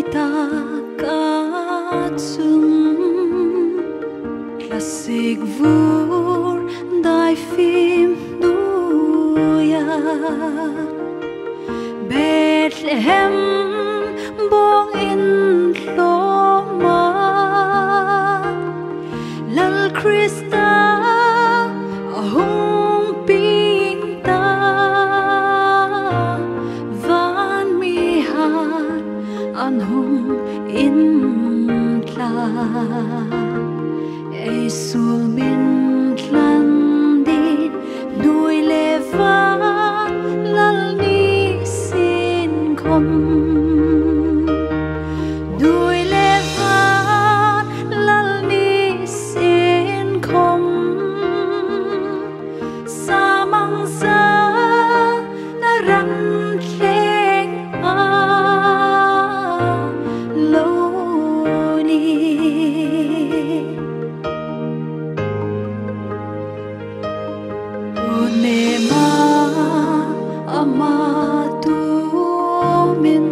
ta cả chung là sig vur dai phim duya Bethlehem bong in loma lal Krista hung ping ta van mi hat an hung in tla ei sul min tlan din nuôi lê va lal ni xin kom nuôi lê va lal ni xin kom sa mang sa na ran leng a lo ni Nema ama tu min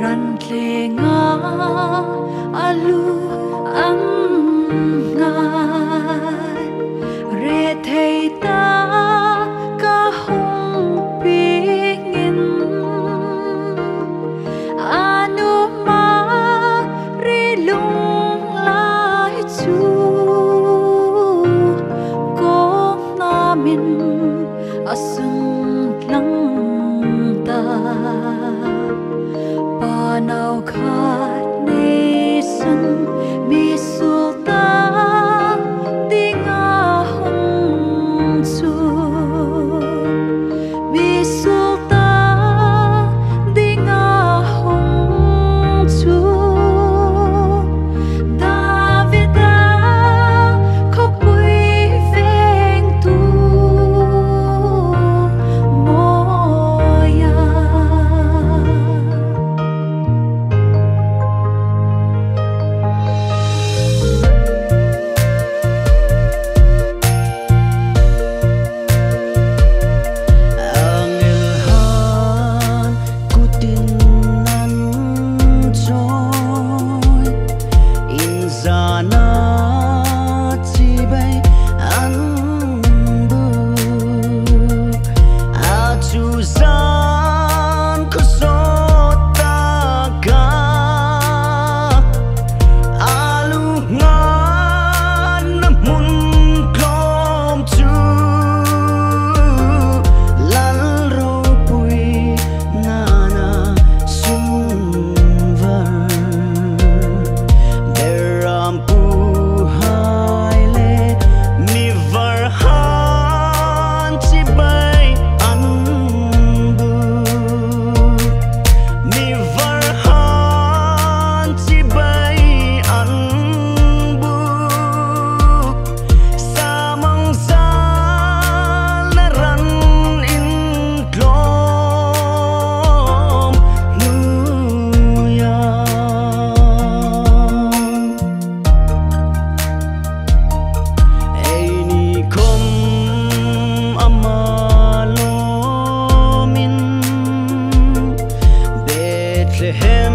ran tlenga alu ang ngai re thei ta ka hung pingin anu ma ri lung lai chu min asung lang ta pa nau khat ne sun mi sulta dinga hung chu mi sulta dinga hung chu Davida ko pui veng tu Bethlehem